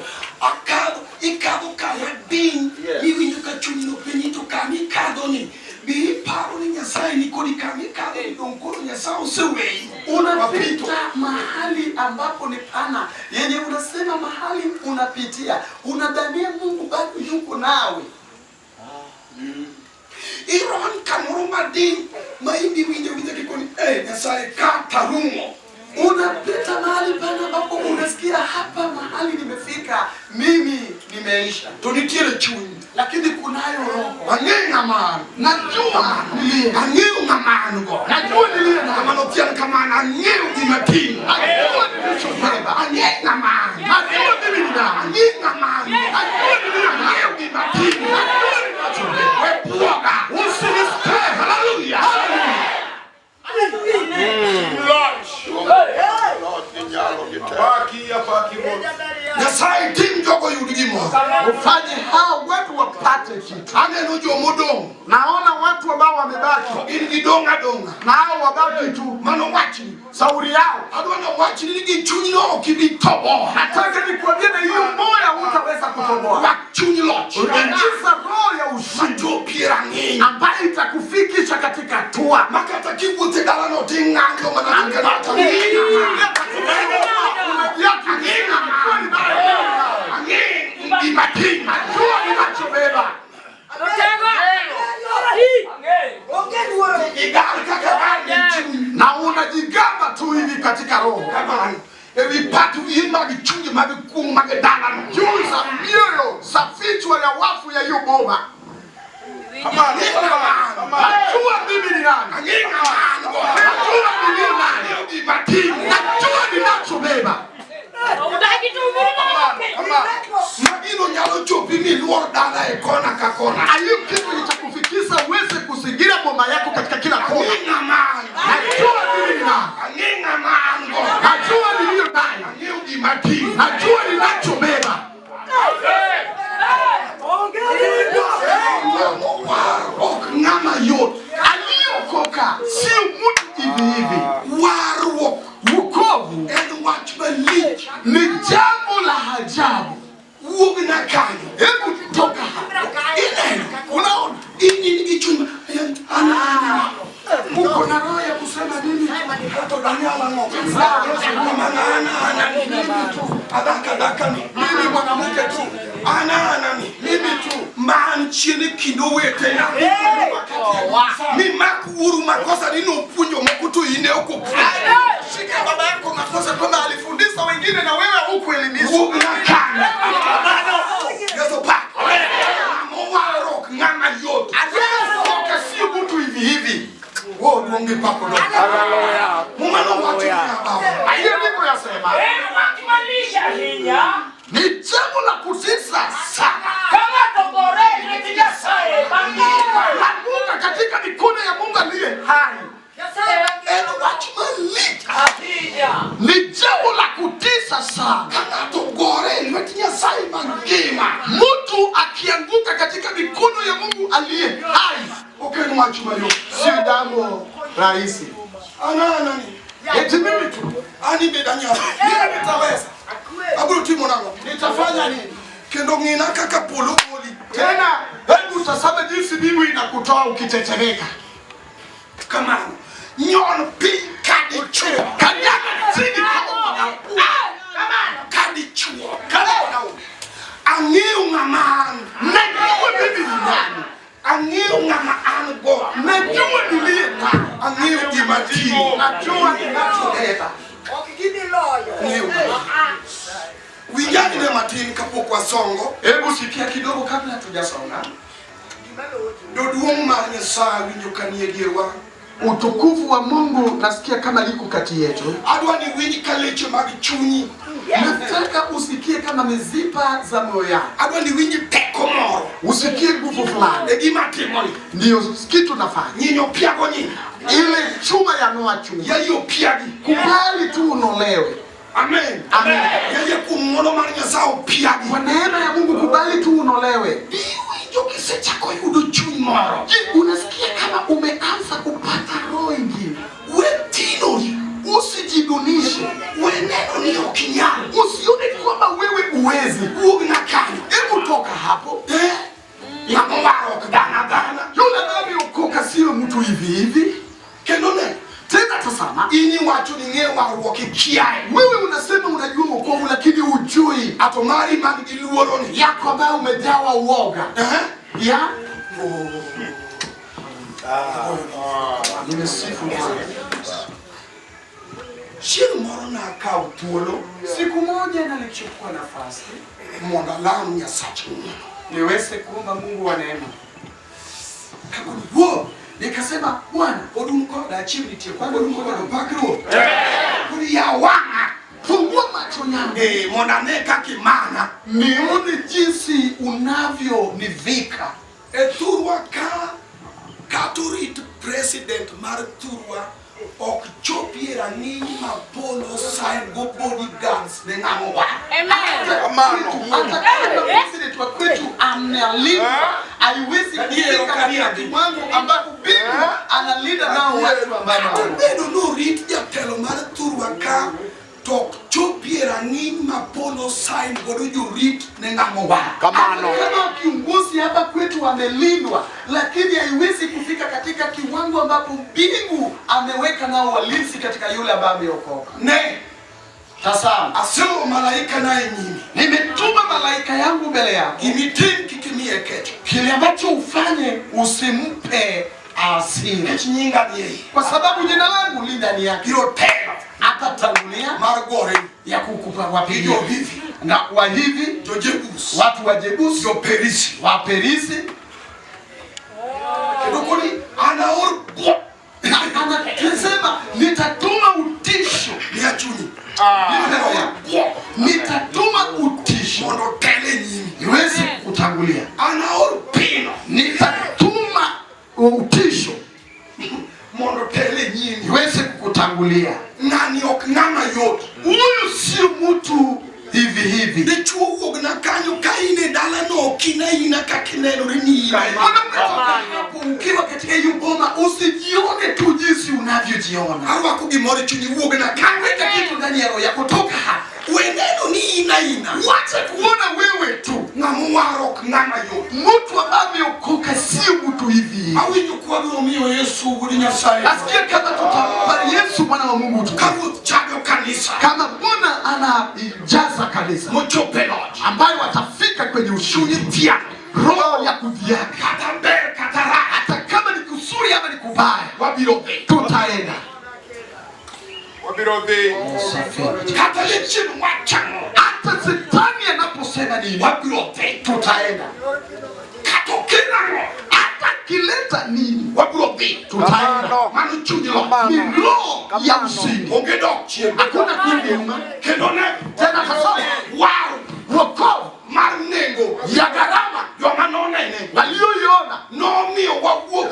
Ikado karabin niwinduka chunino penito kami kadoni bi paro ni nyasai ni kodi kami kadoni donkoro nyasao sewe. Unapita mahali ambapo ni pana yenye unasema mahali unapitia unadhania Mungu bado yuko nawe. Iran kamuruma din maindi winja kikoni nyasai katarungo. Unapita mahali pana ambapo unasikia hapa mahali nimefika mimi nimeisha. Tunitire chuni. Lakini kunayo roho. Angenga man. Najua nilie. Angenga man go. Najua nilie na kama notia kama na ngeu kimatini. Najua nilichobeba. Angenga man. Najua mimi ni nani. Angenga man. Najua nilie na ngeu kimatini. Najua nilichobeba. Wewe kuoga. Usinisikie. Hallelujah. Hallelujah. Lord, Nyasaye tim jogo yud gimoro. Ufanye hao watu wapate kitu. Aneno jomodong. Naona watu ambao wamebaki. Gin gidonga donga. Na hao wabaki tu. Mano wachni. Sauri yao. Adwana wachni ni chuny no kibitobo. Nataka nikuambie na hiyo moyo hutaweza kutoboa. Wak chuny loch. Unaingiza roho ya ushindi. Matopira ng'eny. Ambayo itakufikisha katika hatua. Makata kiwuothe dalano ting'ango manakata. Na unajigamba tu hivi katika roho. Vipatu magichungi magikungu magedalano. Juu za mioyo za vichwa ya wafu ya hiyo boma. Najua mimi ni nani. Najua mimi ni nani. Najua ninachobeba. Magino nyalo chopi miluor dala e kona ka kona. Hiyo kitu kitakufikisha uweze kuzingira boma yako katika kila kona. Najua mimi ni nani. Najua nilio nani. Najua ninachobeba. Ngama yot. Aliokoka sio mtu hivi hivi. Wokovu ni jambo la ajabu. Hebu toka hapa. Unaona? Ini chumba. Uko na roho ya kusema nini? Mimi mwanamke tu. Mimi tu. Man chini kinowete ya. Ni makuru makosa nino punyo makutu ine huko. Shika baba yako makosa kwamba alifundisha wengine na wewe hukuelimisha. Yeso pa. Mwaro nganga yote. Aliokoka sio mtu hivi hivi. Wo duonge pako ndo. Haleluya. Mumano watu ya baba. Hiyo ndiko yasema. Wakimalisha hinya. Ni jambo la kutisha sana. Kama togore katika sae bangima. Lamuka katika mikono ya Mungu aliye hai. Ni jambo la kutisha sana. Mtu akianguka katika mikono ya Mungu aliye hai. Si jambo rahisi. Eti mimi tu. Nitafanya nini? Kendo ngina kaka polo boli. Tena hebu tazama jinsi bibi inakutoa ukitetemeka. Kama nyon pi kadi chuo. Kanyaga chini kama mwanaume. Kadi chuo. Kadi mwanaume. Angiu ngaman. Najua bibi ni nani. Angiu ngama ango. Najua nilie nani. Angiu imati. Najua ninachobeba. Wijani ne matini kapokwa songo. Hebu sikia kidogo kabla hatujasonga. Doduong mar Nyasaye winjo kanie dierwa. Utukufu wa Mungu nasikia kama liko kati yetu. Adwa ni winji kaleche mag chunyi. Nataka usikie kama mizipa za moyo yako. Adwa ni winji teko moro. Usikie nguvu fulani. Egima timoni. Ndio kitu nafanya. Nyinyo piago nyinyi. Ile chuma ya noa chuma. Ya hiyo piagi. Kubali tu unolewe. Amen. Amen. Yeye kumwono mar Nyasaye piagi. Kwa neema ya Mungu kubali tu unolewe. Winjo kisechako yudo chuny moro. Unasikia kama umeanza kupata roho ingine. Wetinori. Usijidunishe. Weneno ni okinyalo. Usione kwamba wewe uwezi. Uogi na kanyo. Hebu toka hapo. Ya mwaro kudana dana. Yule aliokoka sio mtu hivi hivi. Kendo ne. Tena tazama. Ini watu ni nge waruoki kiae. Wewe unasema unajua wokovu lakini hujui. Atomari mangi luoroni. Yako ambayo umejawa uoga. Ya? Nimesifu Bwana. Shiri moro na akau tuolo. Siku moja nalichukua nafasi. Mwanda lamu Nyasache. Niweze kuomba Mungu wa neema. Kakuni wo. Nikasema Bwana, Odumko da chimni tie kwa odumko da pakro. Kuni ya wana. Fungua macho yangu. Mwanda ne kakimana. Nione jinsi unavyo nivika. Turwa ka Katurit president mar Turwa ok chopi rang'iny mapolo sign go bodyguards ne ng'amo wa. President wa kwetu analinda, haiwezi kufika katika kiwango ambapo bibi analinda nao watu ambao bado no rit jatelo mar thurwa ka tok chopi rang'iny mapolo sign godo jorit ne ng'amo wa. Kama kiongozi hapa kwetu amelindwa, lakini haiwezi kufika katika kiwango ambapo mbingu ameweka nao walinzi katika yule ambaye ameokoka. Ne tazama, asema malaika naye mimi nimetuma malaika yangu mbele yako, imitin kikimie kecho, kile ambacho ufanye usimpe asira nyinga yeye, kwa sababu jina langu li ndani yake. Hilo tena atatangulia margore ya kukupa wapigo hivi na kwa hivi Jebus, watu wa Jebus, yo Perisi, wa Perisi kidokoni anaorbo anasema nitatuma utisho ya chuni. Nitatuma utisho mondo tele nyingi iweze kutangulia. Anaorpino nitatuma utisho mondo tele nyingi iweze kukutangulia. Nani okng'ama yote, huyu si mtu hivi hivi. Dichuo uog na kanyo kaine dala no kina ina kakineno rini. Ukiwa katika hiyo boma usijione tu jinsi unavyojiona. Hawa kugimori chuni uog na kanyo kitu ndani ya roho yako, toka uendeno ni ina. Wacha kuona wewe tu ngamuwarok ngama yo. Mtu ambaye ameokoka si mtu hivi. Hawinyo kwa romio Yesu uri Nyasaye. Asikia kama tutampa Yesu mwana wa Mungu tu. Kama chago kanisa. Kama Bwana anajaza kanisa. Mochope Lord. Ambayo watafika kwenye ushuni pia. Roho ya kudhiaka. Katambe katara. Hata kama ni kusuri ama ni kubaya. Wabirobe. Tutaenda. Wabirobe. Kata lichini wachano. Hata Shetani anaposema nini? Wabirobe. Tutaenda. Katokena. Hata kileta nini? Wabirobe. Tutaenda. Manuchunyo. Ni roho ya usini. Ongedokchi. Hakuna kinyuma. Kendone. Tena kasoma. Wow. Wokovu. Marnengo. Ya gharama. Yo manonene. Walioiona. Nomio wawo.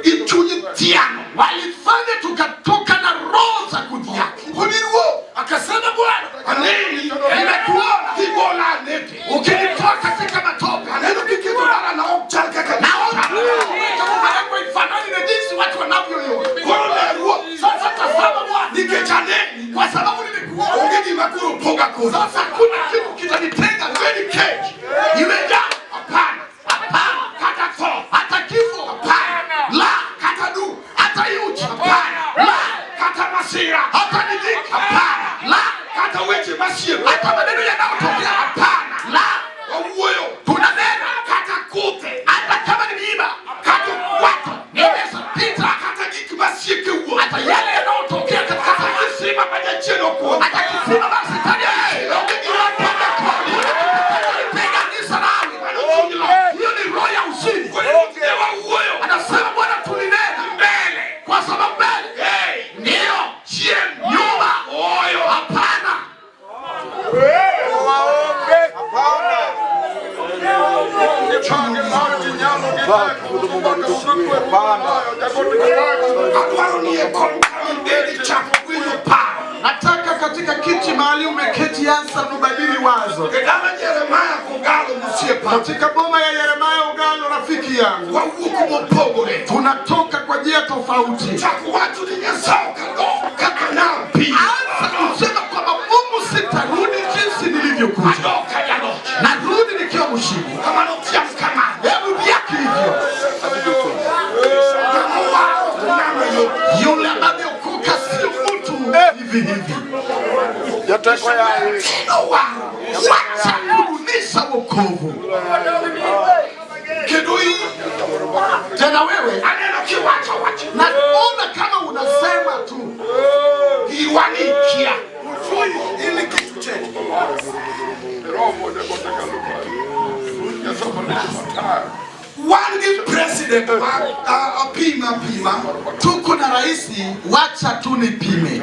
Ichunyi tiano. Walifanya tukatoka na roho za kudhiaki. Uniruo. Akasema Bwana. Aneni. Nimekuona. Kibola nete. Ukinitoa katika matope. Aneno kikibora na okchalka kaka. Na okchalka. Kama ifanani na jinsi watu wanavyoiona. Bwana ruo. Sasa tazama Bwana. Nikechane. Kwa sababu nimekuona. Ongeni makuru poga kwa. Sasa kuna kitu kitanitenga kwenye cage. Imeja. Hapana. Hapana. Kata to. Hata kifo. Hapana. La. Kata du. Hata yuchi. Hapana. La. Kata masira. Hata nijiki. Hapana. La. Kata weche masira. Hata maneno yanayotokea. Hapana. La. Wawoyo. Tunanena. Kata kute. Hata kama ni miiba. Kata watu. Niweza pita. Kata jiki masike uo. Hata yale yanayotokea katika kisima majacheno kuo. Hata kisima masitani. Anasema Bwana tulinena mbele. Kwa sababu mbele ndio chie nyuma. Oyo hapana. Nataka katika kiti mahali umeketi ansa kubadili wazo. Katika boma ya Yeremia ugalo rafiki yangu. Tunatoka kwa njia tofauti. Anza kusema kwamba Mungu sitarudi jinsi nilivyokuja. Narudi nikiwa mshindi. Hebu vyake hivyo. Yule ameokoka si mtu hivi hivi. Yatakwa yawe. Wacha kurudisha wokovu. Kedui. Tena wewe aneno kiwacha wacha. Naona kama unasema tu. Iwanikia. Ili kitu chetu. One president pima. Tuko na raisi, wacha tunipime.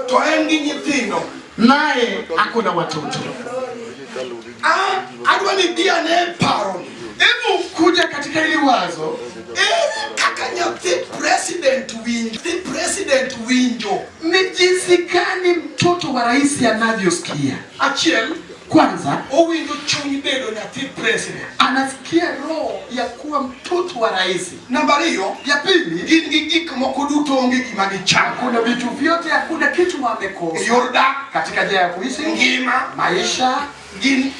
Toengi nyithindo. Naye hakuna watoto. Adwa ni DNA paro. Hebu kuja katika hili wazo. Kaka nyathi president winjo. Ni jinsi gani mtoto wa rais anavyosikia. Achiel, kwanza owinjo chuny bedo nyathi president. Anasikia roho ya kuwa mtoto wa rais. Namba 2, ya pili, gin gi gik moko duto onge gima gichamo. Kuna vitu vyote, hakuna kitu wamekosa. Yorda katika njia ya kuishi, ngima, maisha, gin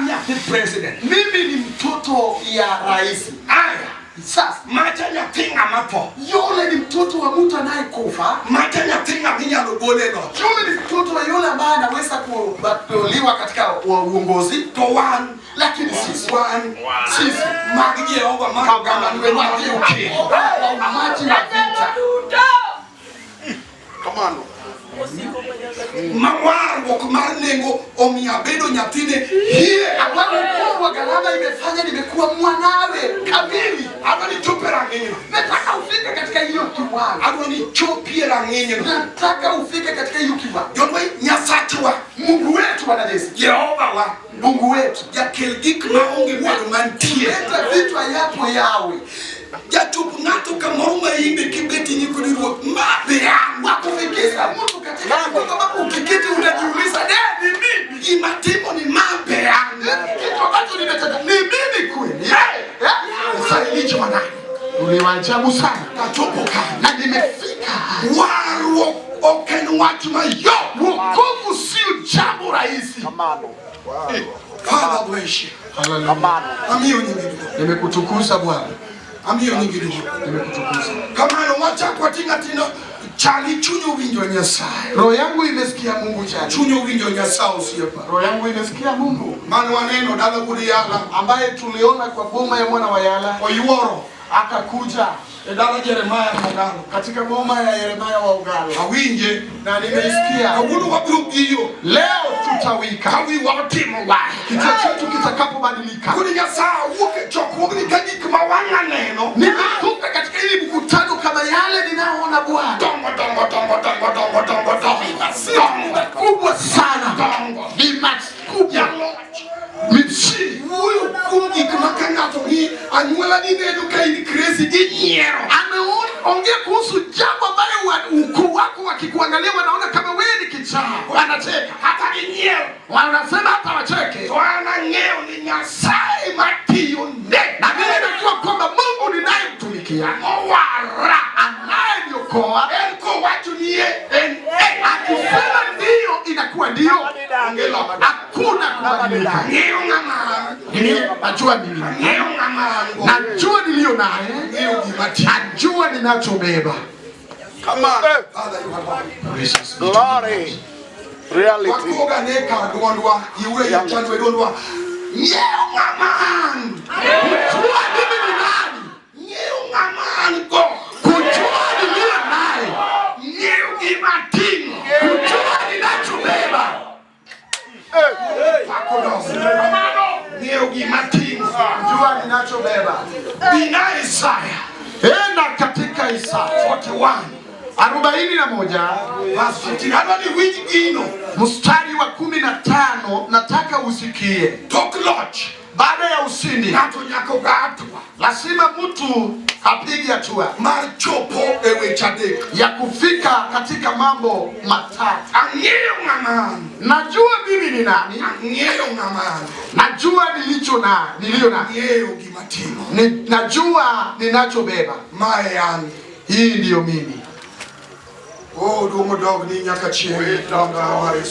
nyathi president. Mimi ni mtoto ya rais. Aya, sasa macha nyathi ng'amapo. Yule ni mtoto wa mtu anayekufa. Macha nyathi ng'aminyalo goleno. Yule ni mtoto wa yule ambaye anaweza kubatoliwa katika uongozi. To one, lakini sisi magi Jehova magamba ni wewe uki. Maji na vita. Come on. Mawar wakumar nengo omia bedo nyathine hiye awali kwa gharama imefanya nimekuwa mwanawe kamili. Adwani chope rang'inyo. Nataka ufike katika hiyo kiwango. Adwani chope rang'inyo. Nataka ufike katika hiyo kiwango. Jomwe Nyasacha Mungu wetu Bwana Yesu. Jehova wa Mungu wetu. Jakel gik maonge wado mantie. Leta vitu hayapo yawe. Jatup ng'ato kamoro maimbe kibeti nyikoni ruoth mabe yangu. Wakufikisha mtu katika kwa sababu ukiketi unajiuliza ni mimi. Imatimo ni mabe yangu. Kitu ambacho ninataka ni mimi kweli. Usailicho manani. Uliwajabu sana. Katopo kana. Na nimefika. Waru okenu watu mayo. Wokovu sio jambo rahisi. Kamano. Father bless you. Kamano. Amio nyingi. Nimekutukuza Bwana. Amio nyingi nimekutukuza. Kamano wacha kwa tingatino chali chunyo winjo Nyasaye. Roho yangu imesikia Mungu chali. Chunyo winjo Nyasaye usiyepa. Roho yangu imesikia Mungu. Maana waneno dala Yala ambaye tuliona kwa boma ya mwana wa Yala. Oyuoro akakuja dala Yeremia Mogalo katika boma ya Yeremia wa Ugalo. Awinje na nimesikia. Kabudu wabugiyo. Leo tutawika. Hawi watimo wa. Kitu kitakapobadilika. Kuni Nyasaye uke choko ni kagik mawanga neno. Nimetoka katika ile mkutano kama yale ninaoona Bwana. Dongo kubwa sana. Ni makubwa. Michi huyu kungi kama kangato hii anyuela ni neno kaini crazy jinyero. Ameongea kuhusu jambo ambalo ukuu wako wakikuangalia wanaona kama wewe ni kichaa. Wanacheka hata jinyero. Wanasema hata wacheke. Wana ngeo ni Nyasaye matio ne. Na mimi najua kwamba Mungu ninayemtumikia wara anayeniokoa elko watu nie akisema ndio inakuwa ndio. Hakuna kubadilika. Najua mimi. Najua nilio naye. Najua ninachobeba. Come on. Father, you have glory. Reality. Wakoga neka ndwa iwe yachanwe ndwa. Nyeo ngaman. Kujua mimi ni nani? Nyeo ngaman go. Kujua nilio naye. Nyeo imatini. Kujua ninachobeba. Jua ninachobeba. Ina Isaya. Enda katika Isaya 41 mstari wa 15 nataka usikie. Talk lot. Baada ya usindi lazima mtu apige hatua marchopo ewe chade ya kufika katika mambo matatu. Najua mimi ni nani. Najua nilio na najua ninachobeba. Hii ndio mimi. Oh, domo dog ni nyaka chie.